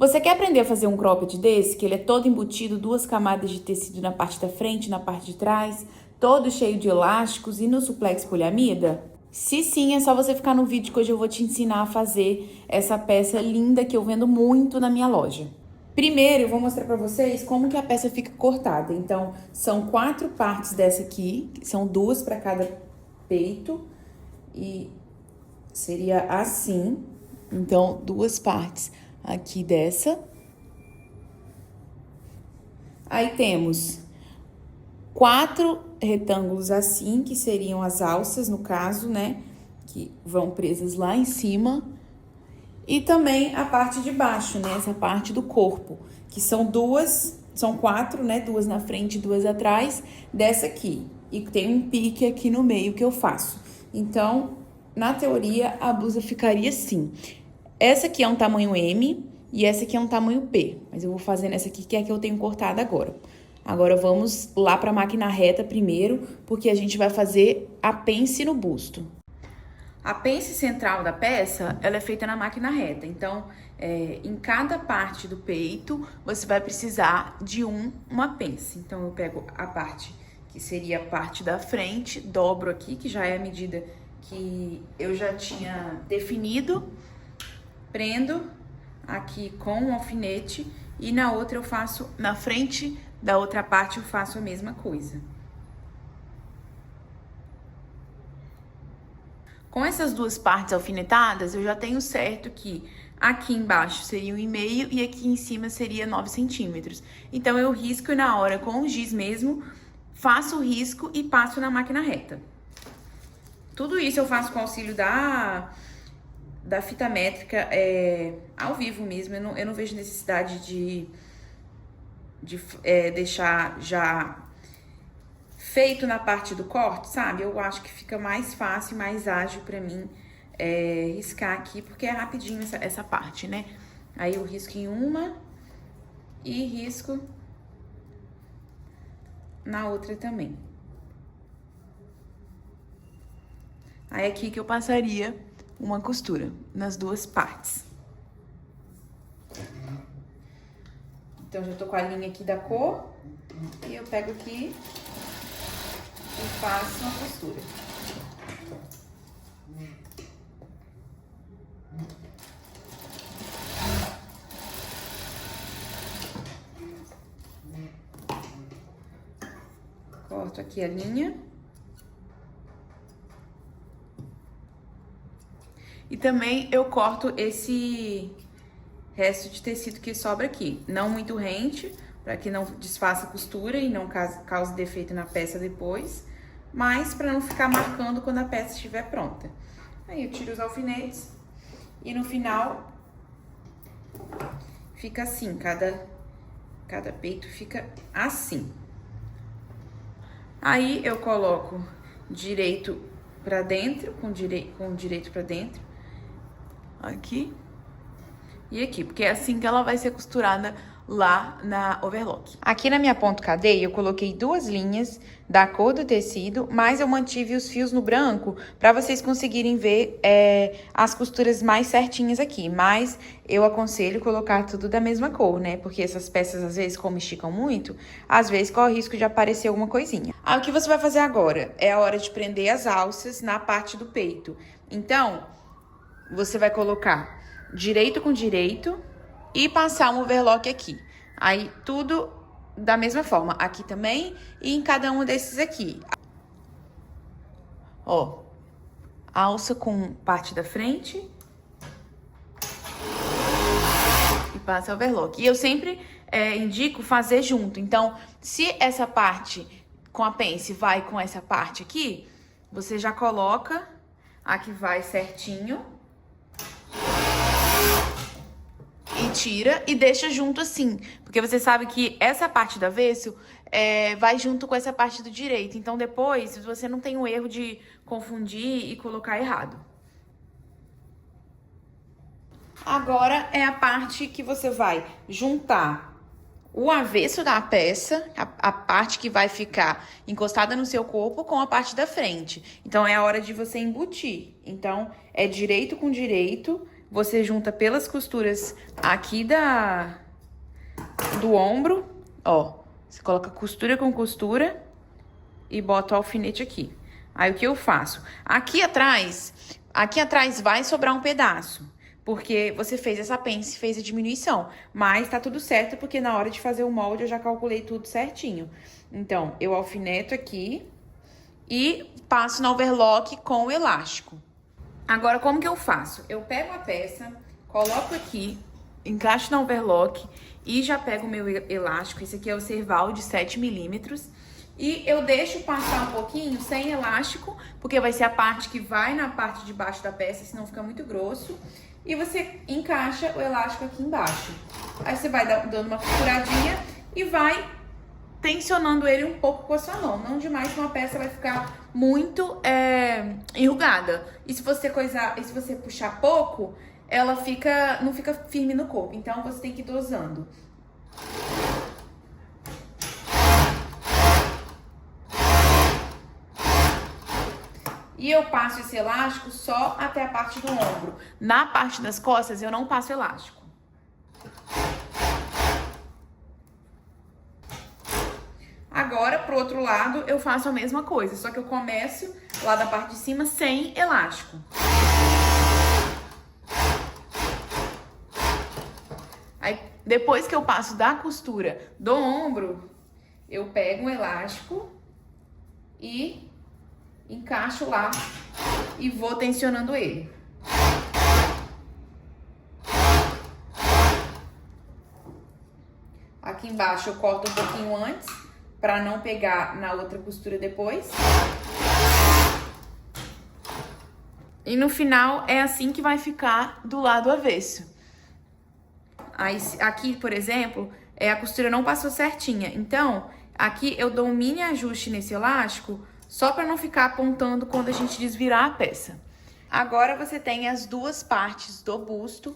Você quer aprender a fazer um cropped desse, que ele é todo embutido, 2 camadas de tecido na parte da frente, na parte de trás, todo cheio de elásticos e no suplex poliamida? Se sim, é só você ficar no vídeo que hoje eu vou te ensinar a fazer essa peça linda que eu vendo muito na minha loja. Primeiro, eu vou mostrar pra vocês como que a peça fica cortada. Então, são 4 partes dessa aqui, são 2 para cada peito e seria assim. Então, 2 partes aqui dessa. Aí temos 4 retângulos assim, que seriam as alças, no caso, né? Que vão presas lá em cima. E também a parte de baixo, né? Essa parte do corpo, que são 4, né? 2 na frente e 2 atrás dessa aqui. E tem um pique aqui no meio que eu faço. Então, na teoria, a blusa ficaria assim. Essa aqui é um tamanho M e essa aqui é um tamanho P. Mas eu vou fazer nessa aqui, que é a que eu tenho cortada agora. Agora, vamos lá para a máquina reta primeiro, porque a gente vai fazer a pence no busto. A pence central da peça, ela é feita na máquina reta. Então, em cada parte do peito, você vai precisar de uma pence. Então, eu pego a parte que seria a parte da frente, dobro aqui, que já é a medida que eu já tinha definido. Prendo aqui com um alfinete e na outra eu faço, na frente da outra parte eu faço a mesma coisa. Com essas 2 partes alfinetadas, eu já tenho certo que aqui embaixo seria 1,5 e aqui em cima seria 9 centímetros. Então, eu risco na hora com o giz mesmo, faço o risco e passo na máquina reta. Tudo isso eu faço com auxílio da fita métrica ao vivo mesmo. Eu não vejo necessidade de deixar já feito na parte do corte, sabe? Eu acho que fica mais fácil, mais ágil pra mim riscar aqui, porque é rapidinho essa parte, né? Aí eu risco em uma e risco na outra também. Aí aqui que eu passaria uma costura nas 2 partes. Então, já tô com a linha aqui da cor e eu pego aqui e faço uma costura. Corto aqui a linha. E também eu corto esse resto de tecido que sobra aqui. Não muito rente, para que não desfaça a costura e não cause defeito na peça depois, mas para não ficar marcando quando a peça estiver pronta. Aí eu tiro os alfinetes e no final fica assim, cada peito fica assim. Aí eu coloco direito pra dentro, com direito pra dentro, aqui e aqui, porque é assim que ela vai ser costurada lá na overlock. Aqui na minha ponta cadeia, eu coloquei 2 linhas da cor do tecido, mas eu mantive os fios no branco para vocês conseguirem ver as costuras mais certinhas aqui. Mas eu aconselho colocar tudo da mesma cor, né? Porque essas peças, às vezes, como esticam muito, às vezes corre o risco de aparecer alguma coisinha. Aí, o que você vai fazer agora? É a hora de prender as alças na parte do peito. Então, você vai colocar direito com direito e passar um overlock aqui. Aí, tudo da mesma forma. Aqui também e em cada um desses aqui. Ó, alça com parte da frente e passa overlock. E eu sempre indico fazer junto. Então, se essa parte com a pence vai com essa parte aqui, você já coloca a que vai certinho e tira e deixa junto assim, porque você sabe que essa parte do avesso vai junto com essa parte do direito. Então, depois, você não tem o erro de confundir e colocar errado. Agora é a parte que você vai juntar o avesso da peça, a parte que vai ficar encostada no seu corpo, com a parte da frente. Então, é a hora de você embutir. Então, é direito com direito, você junta pelas costuras aqui do ombro, ó. Você coloca costura com costura e bota o alfinete aqui. Aí, o que eu faço? Aqui atrás vai sobrar um pedaço, porque você fez essa pence, fez a diminuição. Mas tá tudo certo, porque na hora de fazer o molde eu já calculei tudo certinho. Então, eu alfineto aqui e passo na overlock com o elástico. Agora, como que eu faço? Eu pego a peça, coloco aqui, encaixo na overlock e já pego o meu elástico. Esse aqui é o Serval de 7 milímetros. E eu deixo passar um pouquinho sem elástico, porque vai ser a parte que vai na parte de baixo da peça, senão fica muito grosso. E você encaixa o elástico aqui embaixo. Aí você vai dando uma costuradinha e vai tensionando ele um pouco com a sua mão. Não demais, senão a peça vai ficar muito enrugada. E se você puxar pouco, ela não fica firme no corpo. Então, você tem que ir dosando. E eu passo esse elástico só até a parte do ombro. Na parte das costas, eu não passo elástico. Agora, pro outro lado, eu faço a mesma coisa, só que eu começo lá da parte de cima sem elástico. Aí, depois que eu passo da costura do ombro, eu pego um elástico e encaixo lá e vou tensionando ele. Aqui embaixo eu corto um pouquinho antes, para não pegar na outra costura depois. E no final é assim que vai ficar do lado avesso. Aí, aqui, por exemplo, a costura não passou certinha. Então, aqui eu dou um mini ajuste nesse elástico, só para não ficar apontando quando a gente desvirar a peça. Agora, você tem as duas partes do busto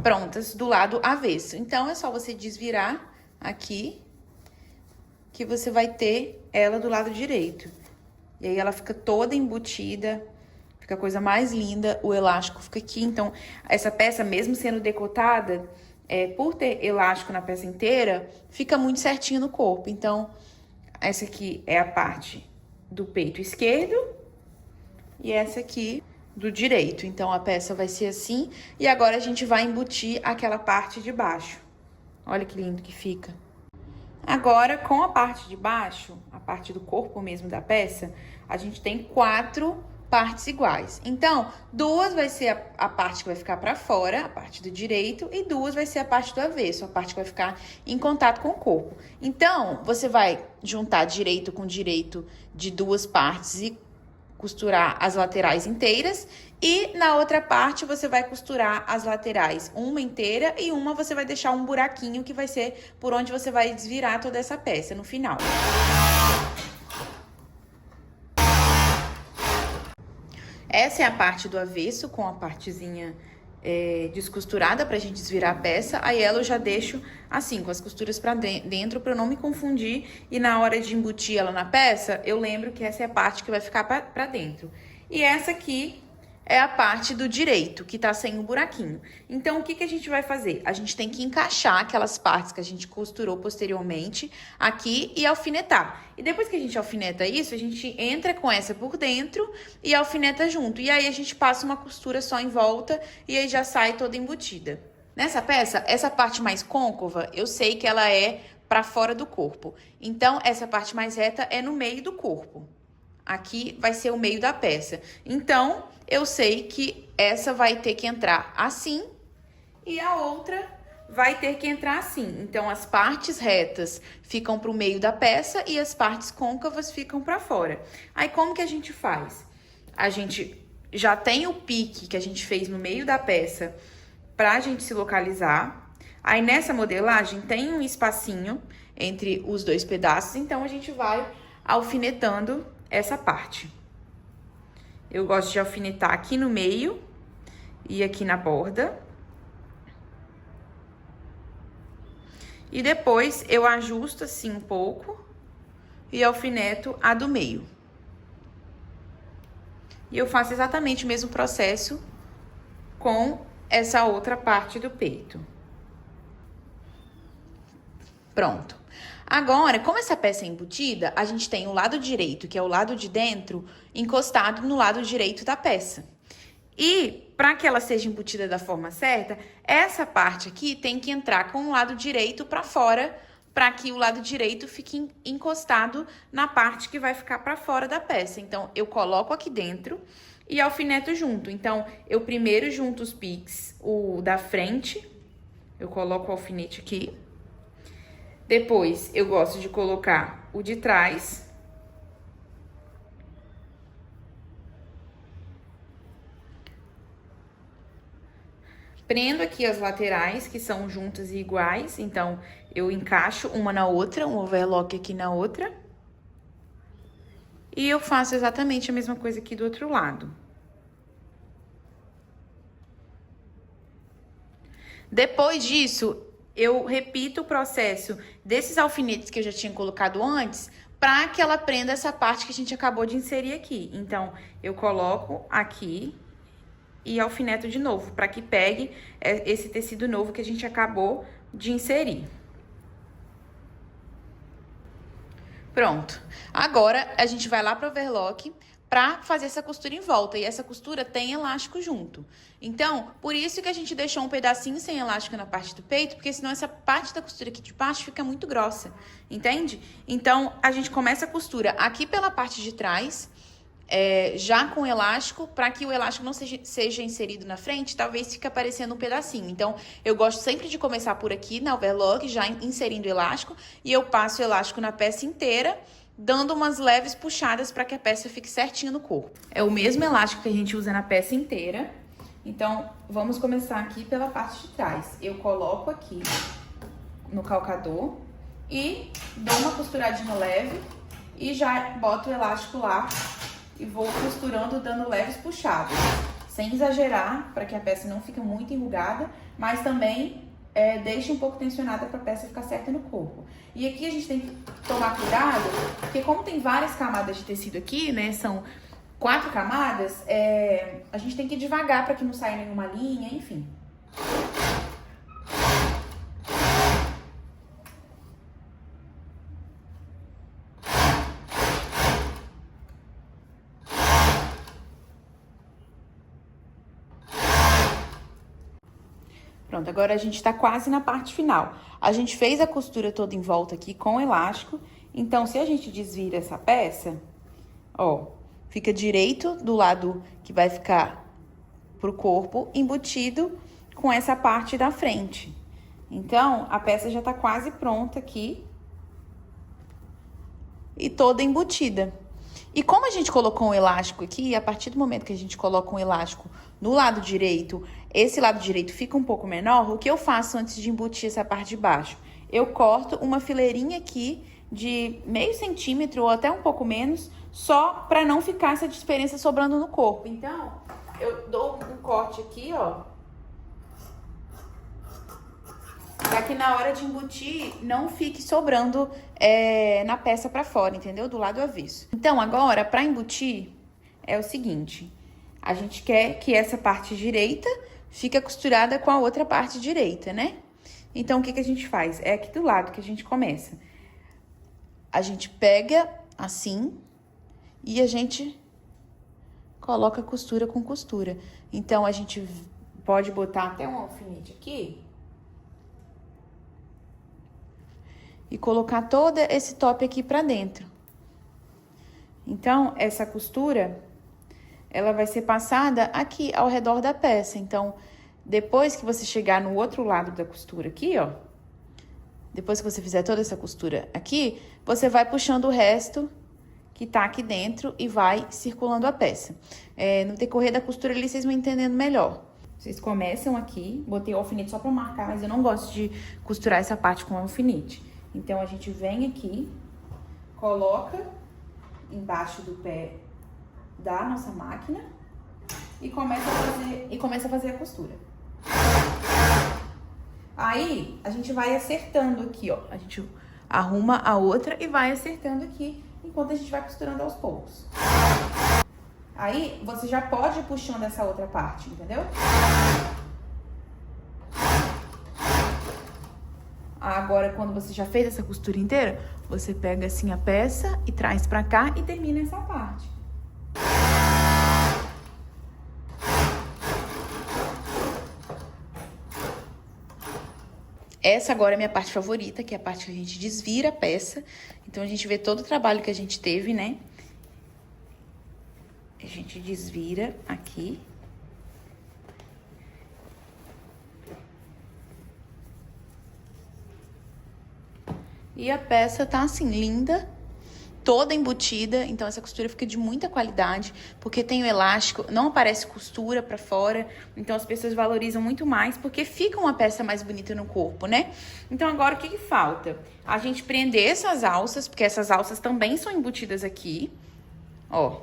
prontas do lado avesso. Então, é só você desvirar aqui, que você vai ter ela do lado direito. E aí, ela fica toda embutida, fica a coisa mais linda, o elástico fica aqui. Então, essa peça, mesmo sendo decotada, por ter elástico na peça inteira, fica muito certinho no corpo. Então, essa aqui é a parte do peito esquerdo e essa aqui do direito. Então, a peça vai ser assim. E agora, a gente vai embutir aquela parte de baixo. Olha que lindo que fica. Agora, com a parte de baixo, a parte do corpo mesmo da peça, a gente tem 4 partes iguais. Então, 2 vai ser a parte que vai ficar pra fora, a parte do direito, e 2 vai ser a parte do avesso, a parte que vai ficar em contato com o corpo. Então, você vai juntar direito com direito de 2 partes e costurar as laterais inteiras, e na outra parte você vai costurar as laterais uma inteira e uma você vai deixar um buraquinho que vai ser por onde você vai desvirar toda essa peça no final. Essa é a parte do avesso, com a partezinha descosturada pra gente desvirar a peça. Aí ela eu já deixo assim, com as costuras pra dentro, pra eu não me confundir. E na hora de embutir ela na peça, eu lembro que essa é a parte que vai ficar pra dentro. E essa aqui é a parte do direito, que tá sem o buraquinho. Então, o que a gente vai fazer? A gente tem que encaixar aquelas partes que a gente costurou posteriormente aqui e alfinetar. E depois que a gente alfineta isso, a gente entra com essa por dentro e alfineta junto. E aí, a gente passa uma costura só em volta e aí já sai toda embutida. Nessa peça, essa parte mais côncava, eu sei que ela é pra fora do corpo. Então, essa parte mais reta é no meio do corpo. Aqui vai ser o meio da peça. Então, eu sei que essa vai ter que entrar assim e a outra vai ter que entrar assim. Então, as partes retas ficam pro meio da peça e as partes côncavas ficam pra fora. Aí, como que a gente faz? A gente já tem o pique que a gente fez no meio da peça pra gente se localizar. Aí, nessa modelagem, tem um espacinho entre os dois pedaços, então a gente vai alfinetando essa parte. Eu gosto de alfinetar aqui no meio e aqui na borda. E depois eu ajusto assim um pouco e alfineto a do meio. E eu faço exatamente o mesmo processo com essa outra parte do peito. Pronto. Agora, como essa peça é embutida, a gente tem o lado direito, que é o lado de dentro, encostado no lado direito da peça. E, para que ela seja embutida da forma certa, essa parte aqui tem que entrar com o lado direito para fora, para que o lado direito fique encostado na parte que vai ficar para fora da peça. Então, eu coloco aqui dentro e alfineto junto. Então, eu primeiro junto os piques, o da frente, eu coloco o alfinete aqui. Depois, eu gosto de colocar o de trás. Prendo aqui as laterais, que são juntas e iguais. Então, eu encaixo uma na outra, um overlock aqui na outra. E eu faço exatamente a mesma coisa aqui do outro lado. Depois disso, eu repito o processo desses alfinetes que eu já tinha colocado antes, para que ela prenda essa parte que a gente acabou de inserir aqui. Então, eu coloco aqui e alfineto de novo, para que pegue esse tecido novo que a gente acabou de inserir. Pronto. Agora, a gente vai lá pro overlock para fazer essa costura em volta. E essa costura tem elástico junto. Então, por isso que a gente deixou um pedacinho sem elástico na parte do peito, porque senão essa parte da costura aqui de baixo fica muito grossa, entende? Então, a gente começa a costura aqui pela parte de trás, já com elástico, para que o elástico não seja inserido na frente, talvez fique aparecendo um pedacinho. Então, eu gosto sempre de começar por aqui, na overlock, já inserindo o elástico, e eu passo o elástico na peça inteira, dando umas leves puxadas para que a peça fique certinho no corpo. É o mesmo elástico que a gente usa na peça inteira. Então, vamos começar aqui pela parte de trás. Eu coloco aqui no calcador e dou uma costuradinha leve e já boto o elástico lá e vou costurando, dando leves puxadas, sem exagerar, para que a peça não fique muito enrugada, mas também deixe um pouco tensionada para a peça ficar certa no corpo. E aqui a gente tem que tomar cuidado, porque como tem várias camadas de tecido aqui, né, são 4 camadas, a gente tem que ir devagar para que não saia nenhuma linha, enfim. Pronto, agora a gente tá quase na parte final. A gente fez a costura toda em volta aqui com elástico. Então, se a gente desvira essa peça, ó, fica direito do lado que vai ficar pro corpo, embutido com essa parte da frente. Então, a peça já tá quase pronta aqui. E toda embutida. E como a gente colocou um elástico aqui, a partir do momento que a gente coloca um elástico no lado direito, esse lado direito fica um pouco menor, o que eu faço antes de embutir essa parte de baixo? Eu corto uma fileirinha aqui de meio centímetro ou até um pouco menos, só para não ficar essa diferença sobrando no corpo. Então, eu dou um corte aqui, ó, para que na hora de embutir não fique sobrando na peça para fora, entendeu? Do lado avesso. Então, agora, para embutir, é o seguinte: a gente quer que essa parte direita fique costurada com a outra parte direita, né? Então, o que que a gente faz? É aqui do lado que a gente começa. A gente pega assim e a gente coloca costura com costura. Então, a gente pode botar até um alfinete aqui e colocar todo esse top aqui pra dentro. Então, essa costura, ela vai ser passada aqui ao redor da peça. Então, depois que você chegar no outro lado da costura aqui, ó, depois que você fizer toda essa costura aqui, você vai puxando o resto que tá aqui dentro e vai circulando a peça. No decorrer da costura ali, vocês vão entendendo melhor. Vocês começam aqui, botei o alfinete só pra marcar, mas eu não gosto de costurar essa parte com alfinete. Então, a gente vem aqui, coloca embaixo do pé da nossa máquina e começa a fazer a costura. Aí, a gente vai acertando aqui, ó. A gente arruma a outra e vai acertando aqui, enquanto a gente vai costurando aos poucos. Aí, você já pode ir puxando essa outra parte, entendeu? Agora, quando você já fez essa costura inteira, você pega assim a peça e traz pra cá e termina essa parte. Essa agora é a minha parte favorita, que é a parte que a gente desvira a peça. Então, a gente vê todo o trabalho que a gente teve, né? A gente desvira aqui. E a peça tá assim, linda, toda embutida, então essa costura fica de muita qualidade, porque tem o elástico, não aparece costura pra fora, então as pessoas valorizam muito mais, porque fica uma peça mais bonita no corpo, né? Então agora o que que falta? A gente prender essas alças, porque essas alças também são embutidas aqui, ó,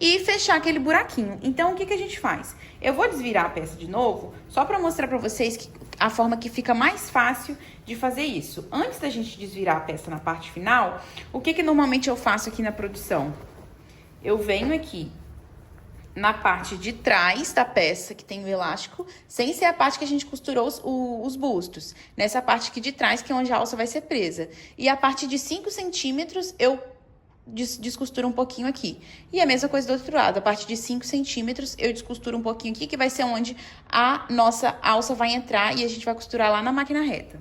e fechar aquele buraquinho. Então o que que a gente faz? Eu vou desvirar a peça de novo, só pra mostrar pra vocês que a forma que fica mais fácil de fazer isso. Antes da gente desvirar a peça na parte final, o que que normalmente eu faço aqui na produção? Eu venho aqui na parte de trás da peça, que tem o elástico, sem ser a parte que a gente costurou os bustos. Nessa parte aqui de trás, que é onde a alça vai ser presa. E a parte de 5 centímetros, eu descosturo um pouquinho aqui. E a mesma coisa do outro lado, a parte de 5 centímetros eu descosturo um pouquinho aqui, que vai ser onde a nossa alça vai entrar e a gente vai costurar lá na máquina reta.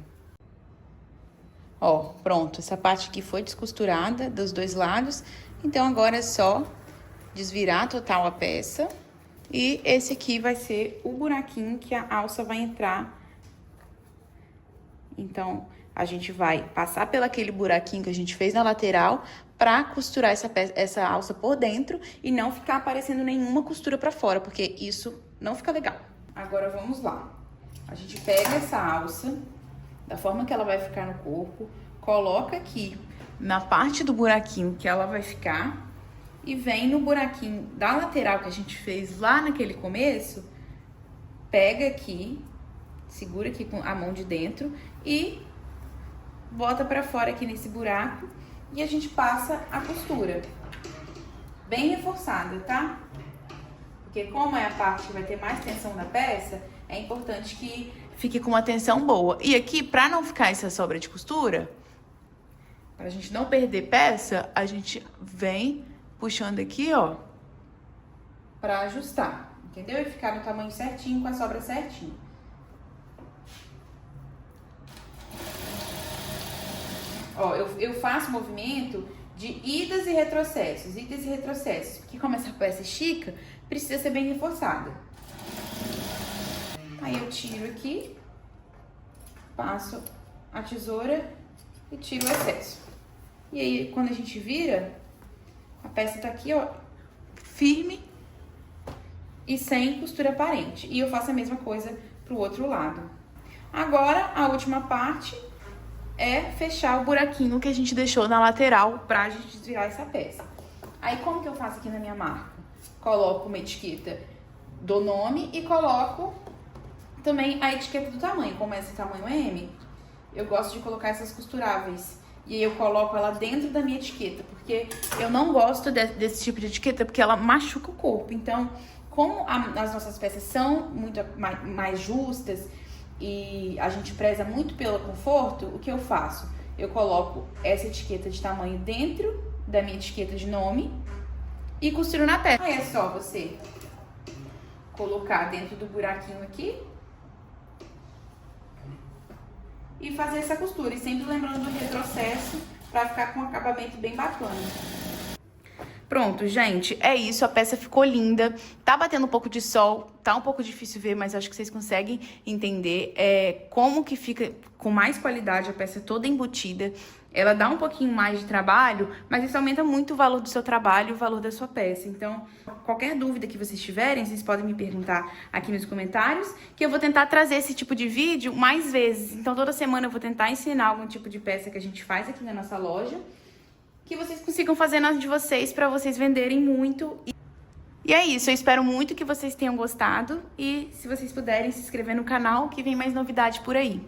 Ó, pronto, essa parte aqui foi descosturada dos dois lados, então agora é só desvirar total a peça. E esse aqui vai ser o buraquinho que a alça vai entrar. Então, a gente vai passar pelo aquele buraquinho que a gente fez na lateral pra costurar essa alça por dentro e não ficar aparecendo nenhuma costura pra fora, porque isso não fica legal. Agora, vamos lá. A gente pega essa alça, da forma que ela vai ficar no corpo, coloca aqui na parte do buraquinho que ela vai ficar e vem no buraquinho da lateral que a gente fez lá naquele começo, pega aqui, segura aqui com a mão de dentro e bota pra fora aqui nesse buraco e a gente passa a costura. Bem reforçada, tá? Porque como é a parte que vai ter mais tensão da peça, é importante que fique com uma tensão boa. E aqui, pra não ficar essa sobra de costura, pra gente não perder peça, a gente vem puxando aqui, ó, pra ajustar, entendeu? E ficar no tamanho certinho, com a sobra certinho. Ó, eu faço movimento de idas e retrocessos, porque como essa peça estica, precisa ser bem reforçada. Aí eu tiro aqui, passo a tesoura e tiro o excesso. E aí, quando a gente vira, a peça tá aqui, ó, firme e sem costura aparente. E eu faço a mesma coisa pro outro lado. Agora, a última parte é fechar o buraquinho que a gente deixou na lateral pra gente desvirar essa peça. Aí, como que eu faço aqui na minha marca? Coloco uma etiqueta do nome e coloco também a etiqueta do tamanho. Como esse tamanho é M, eu gosto de colocar essas costuráveis. E aí eu coloco ela dentro da minha etiqueta, porque eu não gosto desse tipo de etiqueta, porque ela machuca o corpo. Então, como as nossas peças são muito mais justas e a gente preza muito pelo conforto, o que eu faço? Eu coloco essa etiqueta de tamanho dentro da minha etiqueta de nome e costuro na peça. Aí é só você colocar dentro do buraquinho aqui e fazer essa costura, e sempre lembrando do retrocesso pra ficar com um acabamento bem bacana. Pronto, gente, é isso, a peça ficou linda, tá batendo um pouco de sol, tá um pouco difícil ver, mas acho que vocês conseguem entender como que fica com mais qualidade a peça toda embutida. Ela dá um pouquinho mais de trabalho, mas isso aumenta muito o valor do seu trabalho e o valor da sua peça. Então, qualquer dúvida que vocês tiverem, vocês podem me perguntar aqui nos comentários, que eu vou tentar trazer esse tipo de vídeo mais vezes. Então, toda semana eu vou tentar ensinar algum tipo de peça que a gente faz aqui na nossa loja, que vocês consigam fazer nas de vocês, pra vocês venderem muito. E é isso, eu espero muito que vocês tenham gostado. E se vocês puderem se inscrever no canal, que vem mais novidade por aí.